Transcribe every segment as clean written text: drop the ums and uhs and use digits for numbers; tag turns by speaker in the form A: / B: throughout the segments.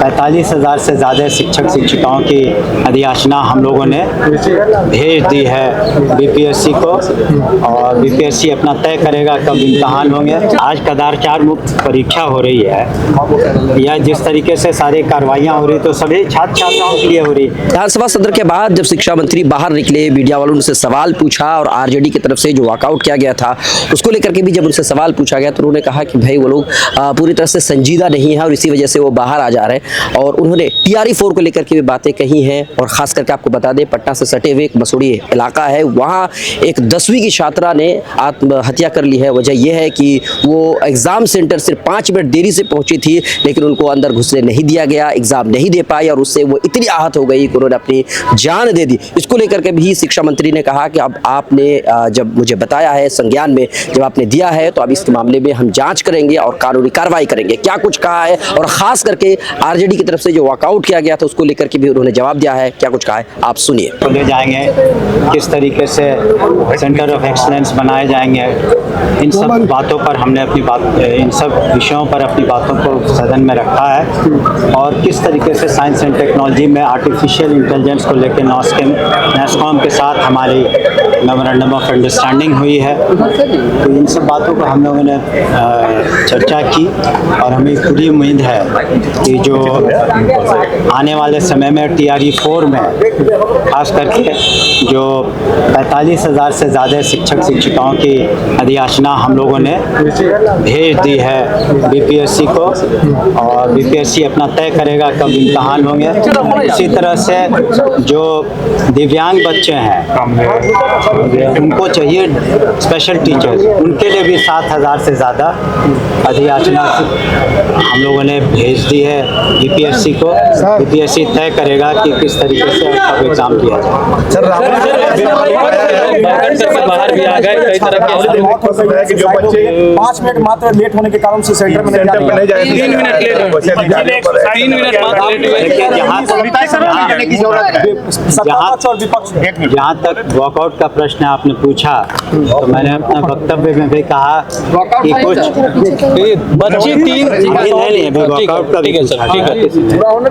A: 45,000 से ज़्यादा शिक्षक शिक्षिकाओं की अधियाचना हम लोगों ने भेज दी है बीपीएससी को, और बीपीएससी अपना तय करेगा कब इम्तहान होंगे। आज कदाचार मुक्त परीक्षा हो रही है, या जिस तरीके से सारी कार्रवाइयाँ हो रही तो सभी छात्र छात्राओं के लिए हो रही।
B: विधानसभा सत्र के बाद जब शिक्षा मंत्री बाहर निकले, मीडिया वालों ने उनसे सवाल पूछा और आरजेडी की तरफ से जो वॉकआउट किया गया था उसको लेकर के भी जब उनसे सवाल पूछा गया तो उन्होंने कहा कि भाई वो लोग पूरी तरह से संजीदा नहीं है और इसी वजह से वो बाहर आ जा रहे हैं। और उन्होंने TRE-4 को लेकर के भी बातें कही हैं। और खास करके आपको बता दें, पटना से सटे हुए एक मसूड़ी इलाका है, वहाँ एक 10वीं की छात्रा ने आत्महत्या कर ली है। वजह यह है कि वो एग्जाम सेंटर सिर्फ 5 मिनट देरी से पहुंची थी, लेकिन उनको अंदर घुसने नहीं दिया गया, एग्जाम नहीं दे पाई और उससे वो इतनी आहत हो गई कि उन्होंने अपनी जान दे दी। इसको लेकर के भी शिक्षा मंत्री ने कहा कि अब आपने जब मुझे बताया है, संज्ञान में जब आपने दिया है, तो अब इस मामले में हम जांच करेंगे और कानूनी कार्रवाई करेंगे। क्या कुछ कहा है और खास करके आरजेडी की तरफ से जो वॉकआउट किया गया था उसको लेकर के भी उन्होंने जवाब दिया है। क्या कुछ कहा है आप सुनिए।
A: तो ले जाएंगे, किस तरीके से सेंटर ऑफ एक्सलेंस बनाए जाएंगे, इन सब बातों पर हमने इन सब विषयों पर अपनी बातों को सदन में रखा है। और किस तरीके से साइंस एंड टेक्नोलॉजी में आर्टिफिशियल इंटेलिजेंस को लेकर नैस्कॉम के साथ हमारी मेमोरेंडम ऑफ अंडरस्टैंडिंग हुई है। तो इन सब बातों पर हम लोगों ने चर्चा की और हमें पूरी उम्मीद है कि जो आने वाले समय में TRE-4 में खास करके जो 45,000 से ज़्यादा शिक्षक शिक्षिकाओं की अधियाचना हम लोगों ने भेज दी है बीपीएससी को, और बीपीएससी अपना तय करेगा कब इम्तहान होंगे। इसी तरह से जो दिव्यांग बच्चे हैं उनको चाहिए स्पेशल टीचर्स, उनके लिए भी 7,000 से ज़्यादा अधियाचना हम लोगों ने भेज दी है बीपीएससी को। बीपीएससी तय करेगा कि किस तरीके से अब एग्जाम किया जाए।
C: बाहर भी आ गए, कई तरह के जो बच्चे 5 मिनट मात्र लेट होने के कारण से सेंटर में नहीं जाए, 3 मिनट लेट हो, 3 मिनट मात्र लेट हुए।
A: जहाँ तक वॉकआउट का प्रश्न आपने पूछा, तो मैंने अपने वक्तव्य में भी कहा कि कुछ
C: बच्चे 3
A: वॉकआउट का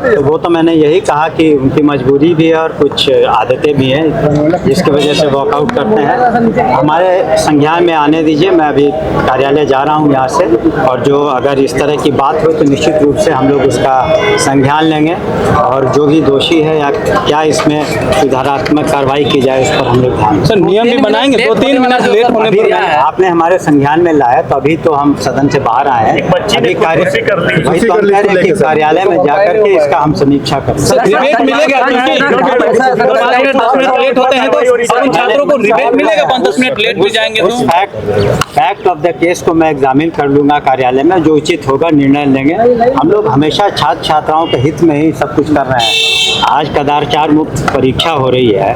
A: तो वो तो मैंने यही कहा कि उनकी मजबूरी भी है और कुछ आदतें भी हैं जिसकी वजह से वॉकआउट करते हैं। हमारे संज्ञान में आने दीजिए, मैं अभी कार्यालय जा रहा हूँ यहाँ से, और जो अगर इस तरह की बात हो तो निश्चित रूप से हम लोग उसका संज्ञान लेंगे और जो भी दोषी है या क्या इसमें सुधारात्मक कार्रवाई की जाए उस पर हम लोग ध्यान।
C: सर नियम भी बनाएंगे, 2-3 मिनट लेट होने पर
A: आपने हमारे संज्ञान में लाया तो अभी तो हम सदन से बाहर आए हैं, अभी कार्यालय में जाकर के इसका हम समीक्षा करें।
C: रिबेट मिलेगा, लेट होते हैं तो छात्रों को रिबेट मिलेगा, 5-10 मिनट लेट भी जाएंगे तो
A: फैक्ट ऑफ द केस को मैं एग्जामिन कर लूंगा कार्यालय में, जो उचित होगा निर्णय लेंगे। हम लोग हमेशा छात्र छात्राओं के हित में ही सब कुछ कर रहे हैं। आज कदाचार मुक्त परीक्षा हो रही है,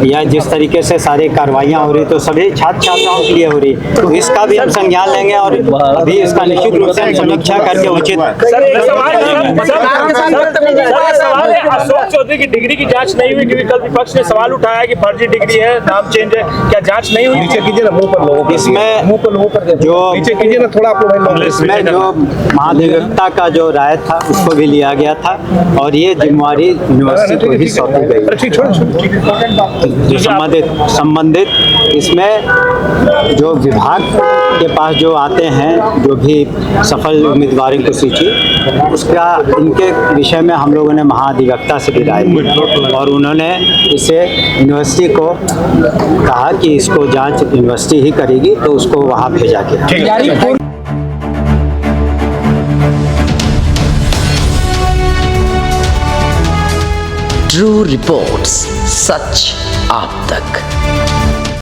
A: या जिस तरीके से सारी कार्रवाइयाँ हो रही तो सभी छात्र छात्राओं के लिए हो रही, तो इसका भी हम संज्ञान लेंगे और अभी इसका निश्चित रूप से समीक्षा करके उचित।
D: अशोक चौधरी की डिग्री की जांच नहीं हुई, क्योंकि कल विपक्ष ने सवाल उठाया कि फर्जी डिग्री है, नाम चेंज है, क्या जांच नहीं हुई?
C: नीचे कीजिए ना, मुंह पर लोगों को,
A: इसमें
C: मुंह पर लोगों कर जो नीचे कीजिए ना थोड़ा, आप लोग
A: इसमें जो महाधिवक्ता का जो राय था उसको भी लिया गया था और ये जिम्मेवारी यूनिवर्सिटी को ही सौंपी गई। जो संबंधित इसमें जो विभाग के पास जो आते हैं, जो भी सफल उम्मीदवारों की सूची, उसका इनके विषय में हम लोगों ने महाधिवक्ता से भी राय ली और उन्होंने इसे यूनिवर्सिटी को कहा कि इसको जांच यूनिवर्सिटी ही करेगी, तो उसको वहाँ भेजा गया।
B: ट्रू रिपोर्ट्स, सच आप तक।